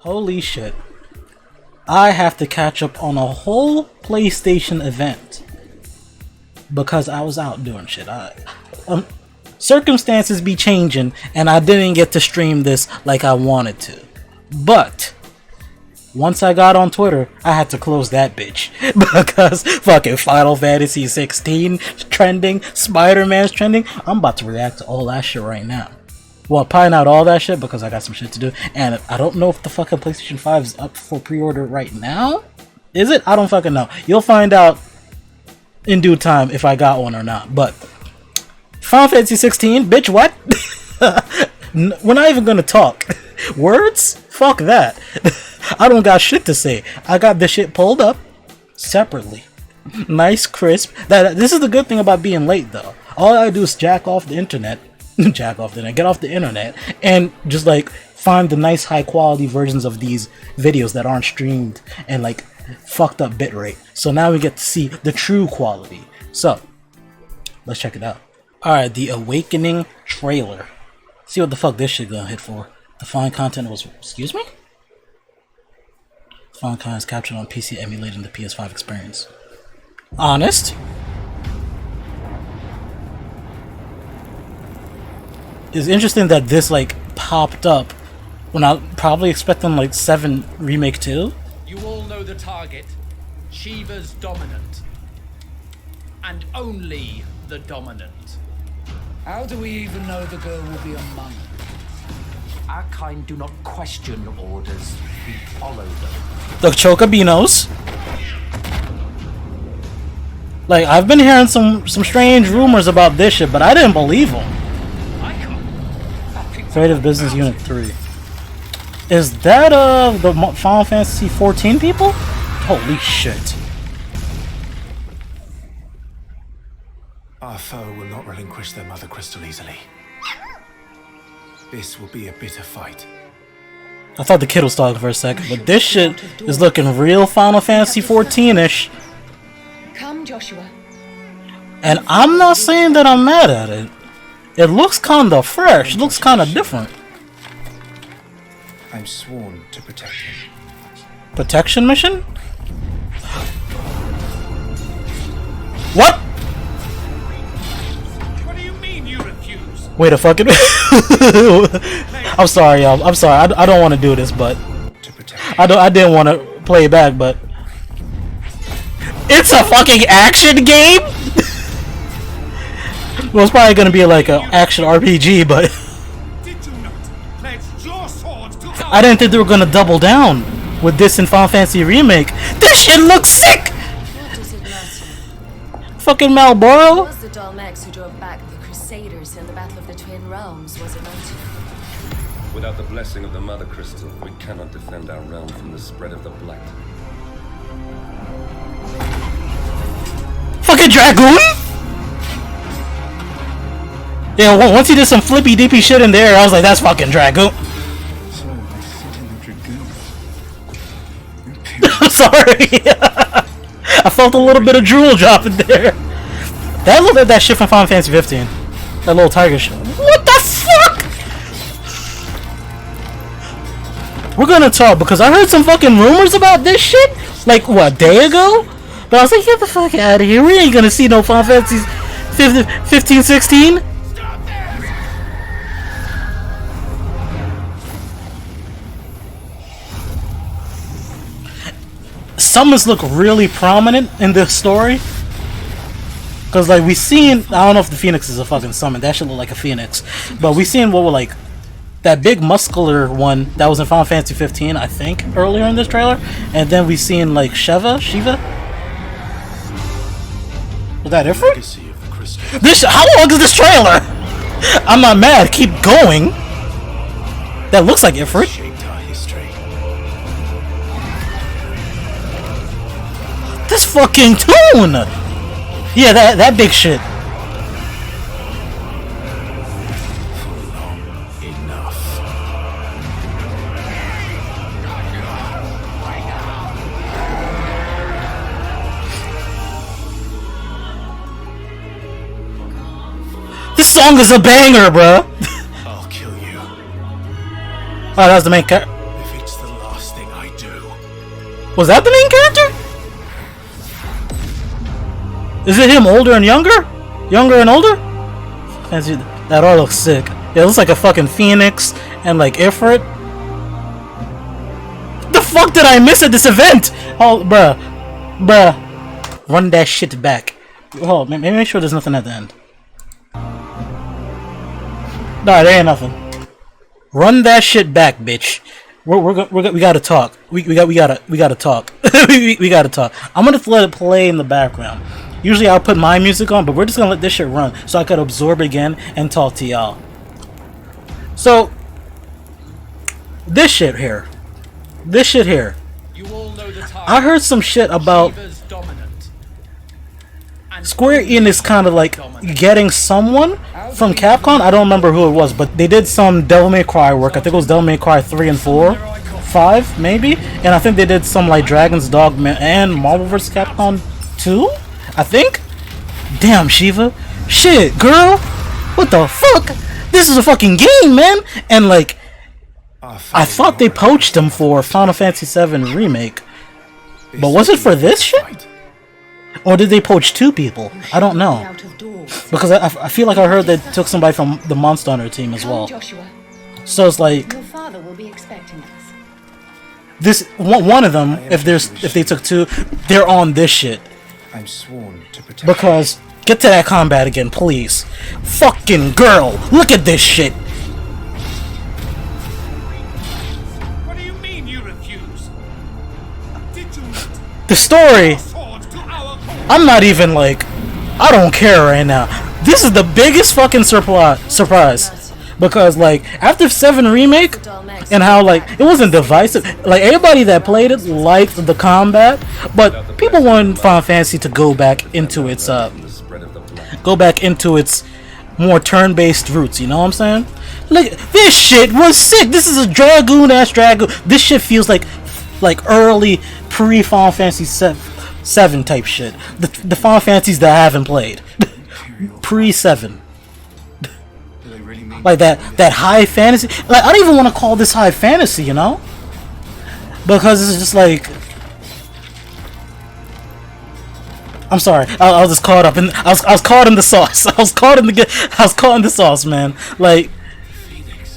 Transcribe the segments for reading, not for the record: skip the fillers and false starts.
Holy shit. I have to catch up on a whole PlayStation event because I was out doing shit. Circumstances be changing and I didn't get to stream this like I wanted to. But once I got on Twitter, I had to close that bitch because fucking Final Fantasy XVI trending, Spider-Man's trending. I'm about to react to all that shit right now. Well, probably not all that shit because I got some shit to do, and I don't know if the fucking PlayStation 5 is up for pre-order right now. Is it? I don't fucking know. You'll find out in due time if I got one or not. But Final Fantasy 16, bitch, what? We're not even gonna talk. Words? Fuck that. I don't got shit to say. I got this shit pulled up separately. Nice, crisp. This is the good thing about being late, though. All I do is jack off the internet, get off the internet, and just like find the nice high quality versions of these videos that aren't streamed and like fucked up bitrate. So now we get to see the true quality. So let's check it out. Alright, the Awakening trailer. See what the fuck this shit gonna hit for. The fine content was, excuse me? Fine content is captured on PC emulating the PS5 experience. Honest? It's interesting that this like popped up when I probably expecting like 7 Remake 2. You all know the target. Shiva's dominant. And only the dominant. How do we even know the girl will be among us? Our kind do not question orders. We follow them. The Chocobinos. Like, I've been hearing some strange rumors about this shit, but I didn't believe them. Creative Business Unit 3. Is that the Final Fantasy XIV people? Holy shit. Our foe will not relinquish their mother crystal easily. This will be a bitter fight. I thought the kid was talking for a second, but this shit is looking real Final Fantasy XIV-ish. Come, Joshua. And I'm not saying that I'm mad at it. It looks kinda fresh, it looks kinda different. I'm sworn to protect him. Protection mission? What? What do you mean you refuse? Wait a fucking I'm sorry, y'all. I'm sorry. I don't want to do this, but I didn't want to play it back, but it's a fucking action game. Well, it's probably gonna be like an action RPG, but I didn't think they were gonna double down with this in Final Fantasy Remake. This shit looks sick. What does it matter? Fucking Malboro. It was the Dalmex who drove back the Crusaders in the Battle of the Twin Realms, was it not? Without the blessing of the Mother Crystal, we cannot defend our realm from the spread of the Blight. Fucking Dragoon? Yeah, once he did some flippy dippy shit in there, I was like, that's fucking Dragoon. So I sit in the Dragoon. I'm sorry. I felt a little bit of drool dropping there. That looked like that shit from Final Fantasy 15. That little tiger shit. What the fuck? We're gonna talk because I heard some fucking rumors about this shit. Like, what, a day ago? But I was like, get the fuck out of here. We ain't gonna see no Final Fantasy 15, 16. Summons look really prominent in this story. Cause like we seen, I don't know if the Phoenix is a fucking summon. That should look like a Phoenix. But we seen what were like that big muscular one that was in Final Fantasy 15, I think, earlier in this trailer. And then we seen like Shiva. Was that Ifrit? This how long is this trailer? I'm not mad. Keep going. That looks like Ifrit. Shaped our history. This fucking tune. Yeah, that big shit. Enough. This song is a banger, bruh. I'll kill you. Oh, that was the main character. If it's the last Was that the main character? Is it him older and younger? Younger and older? That all looks sick. Yeah, it looks like a fucking phoenix and like Ifrit. The fuck did I miss at this event? Oh, bruh. Run that shit back. Oh, make sure there's nothing at the end. Nah, there ain't nothing. Run that shit back, bitch. We gotta talk. We gotta talk. we gotta talk. I'm gonna let it play in the background. Usually I'll put my music on, but we're just gonna let this shit run so I could absorb it again and talk to y'all. So this shit here. You all know the target. I heard some shit about Shiva's dominant. And Square Enix kind of like getting someone from Capcom. I don't remember who it was, but they did some Devil May Cry work. I think it was Devil May Cry 3 and 4, 5 maybe, and I think they did some like Dragon's Dogma and Marvel vs. Capcom 2. I think. Damn, Shiva. Shit, girl. What the fuck? This is a fucking game, man. And like, I thought they poached him for Final Fantasy VII Remake. But was it for this shit? Or did they poach two people? I don't know. Because I feel like I heard they took somebody from the Monster Hunter team as well. So it's like, Your father will be expecting us. this one of them, if they took two, they're on this shit. I'm sworn to protect. Because, get to that combat again, please. Fucking girl, look at this shit. what do you mean you refuse? Did you not The story, sword to our cause? I'm not even like, I don't care right now. This is the biggest fucking surprise. Because like, after 7 Remake, and how like, it wasn't divisive. Like, everybody that played it liked the combat, but people wanted Final Fantasy to go back into its, more turn-based roots, you know what I'm saying? Like, this shit was sick. This is a Dragoon-ass Dragoon. This shit feels like early pre-Final Fantasy 7 type shit. The Final Fantasies that I haven't played. Pre-7. Like that high fantasy. Like, I don't even want to call this high fantasy, you know? Because it's just like, I'm sorry. I was just caught up in. I was caught in the sauce. I was caught in the sauce, man. Like,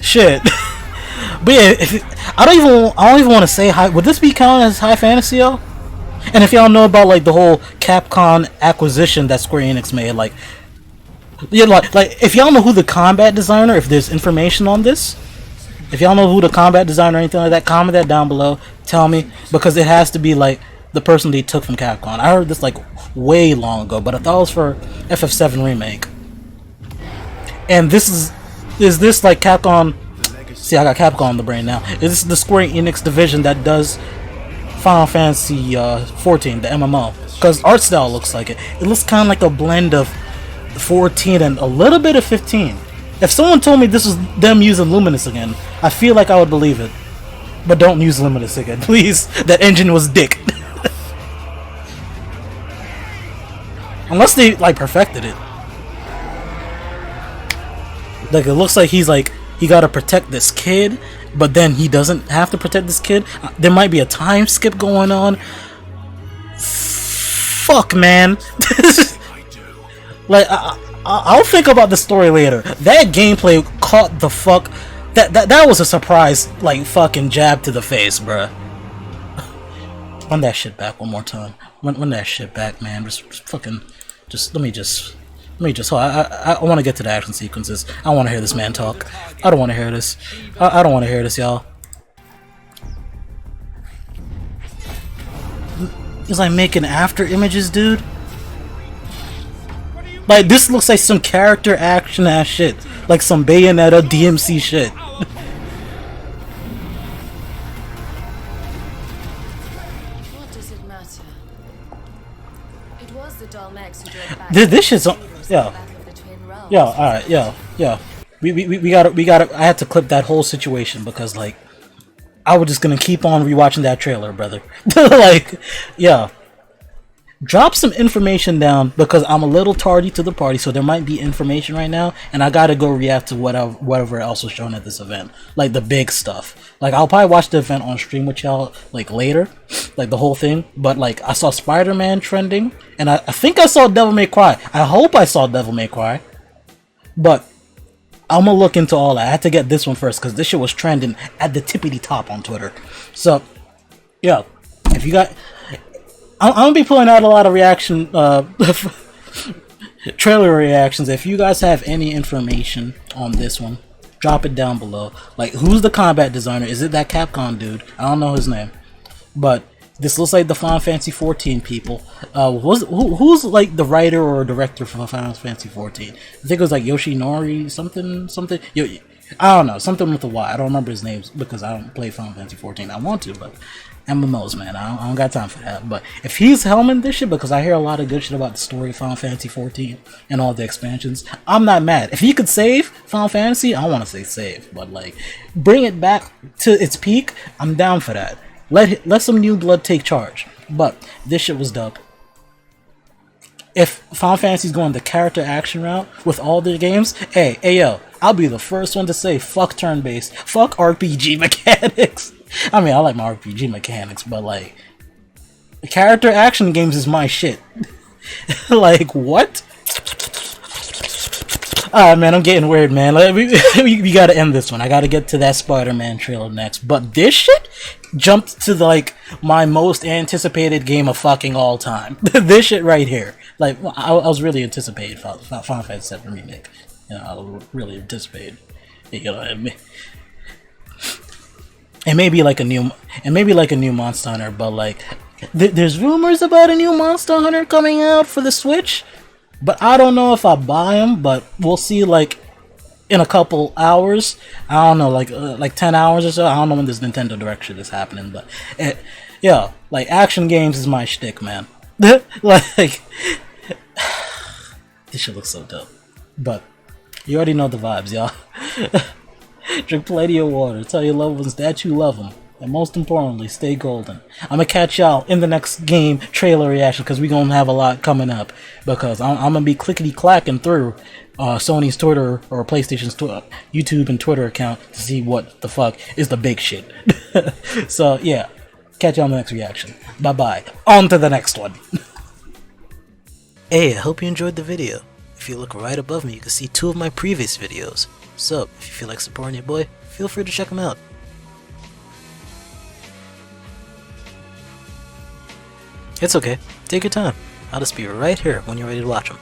shit. But yeah, I don't even want to say high. Would this be counted as high fantasy, yo? And if y'all know about like the whole Capcom acquisition that Square Enix made, like, yeah, like if y'all know who the combat designer, if there's information on this, if y'all know who the combat designer or anything like that, comment that down below. Tell me, because it has to be like the person they took from Capcom. I heard this like way long ago, but I thought it was for FF7 Remake. And this is this like Capcom? See, I got Capcom on the brain now. Is this the Square Enix division that does Final Fantasy 14, the MMO? Because art style looks like it. It looks kind of like a blend of 14 and a little bit of 15. If someone told me this was them using Luminous again, I feel like I would believe it. But don't use Luminous again, please. That engine was dick. Unless they like perfected it. Like, it looks like he's like, he gotta protect this kid, but then he doesn't have to protect this kid. There might be a time skip going on. Fuck, man. Like, I'll think about the story later. That gameplay caught the fuck. That was a surprise, like, fucking jab to the face, bruh. Run that shit back one more time. Run that shit back, man. Just fucking, let me just. I want to get to the action sequences. I want to hear this man talk. I don't want to hear this. I don't want to hear this, y'all. He's like making after images, dude. Like, this looks like some character action ass shit. Like some Bayonetta DMC shit. What does it matter? It was the Dalmex who drove back. This shit's on. Yeah. Yeah, alright, yeah. We gotta. I had to clip that whole situation because, like, I was just gonna keep on rewatching that trailer, brother. Like, yeah. drop some information down because I'm a little tardy to the party, so there might be information right now, and I gotta go react to whatever else was shown at this event, like the big stuff. Like I'll probably watch the event on stream with y'all like later, like the whole thing. But like I saw Spider-Man trending, and I think I saw Devil May Cry. I hope I saw Devil May Cry, but I'm gonna look into all that. I had to get this one first because this shit was trending at the tippity top on Twitter. So yeah, if you got. I'm gonna be pulling out a lot of reaction, trailer reactions. If you guys have any information on this one, drop it down below. Like, who's the combat designer? Is it that Capcom dude? I don't know his name, but this looks like the Final Fantasy XIV people. Who's like the writer or director for Final Fantasy XIV? I think it was like Yoshinori something. I don't know, something with a Y. I don't remember his names because I don't play Final Fantasy XIV. I want to, but MMOs, man, I don't got time for that. But if he's helming this shit, because I hear a lot of good shit about the story of Final Fantasy XIV and all the expansions, I'm not mad. If he could save Final Fantasy, I want to say save, but like bring it back to its peak, I'm down for that. Let some new blood take charge. But this shit was dope. If Final Fantasy's going the character action route with all their games, hey yo, I'll be the first one to say fuck turn-based, fuck RPG mechanics. I mean, I like my RPG mechanics, but like, character action games is my shit. Like, what? Alright, man, I'm getting weird, man. Like, we gotta end this one. I gotta get to that Spider-Man trailer next. But this shit jumped to, like, my most anticipated game of fucking all time. This shit right here. Like, I was really anticipating Final Fantasy VII Remake. You know, I was really anticipating. You know what I mean? And maybe like a new Monster Hunter, but like there's rumors about a new Monster Hunter coming out for the Switch, but I don't know if I buy them. But we'll see. Like in a couple hours, I don't know, like 10 hours or so. I don't know when this Nintendo Direct shit is happening, but yeah, like action games is my shtick, man. Like this shit looks so dope. But you already know the vibes, y'all. Drink plenty of water. Tell your loved ones that you love them. And most importantly, stay golden. I'm gonna catch y'all in the next game trailer reaction because we're gonna have a lot coming up. Because I'm gonna be clickety-clacking through Sony's Twitter or PlayStation's YouTube and Twitter account to see what the fuck is the big shit. So, yeah. Catch y'all in the next reaction. Bye-bye. On to the next one. Hey, I hope you enjoyed the video. If you look right above me, you can see 2 of my previous videos. So, if you feel like supporting your boy, feel free to check them out. It's okay, take your time. I'll just be right here when you're ready to watch them.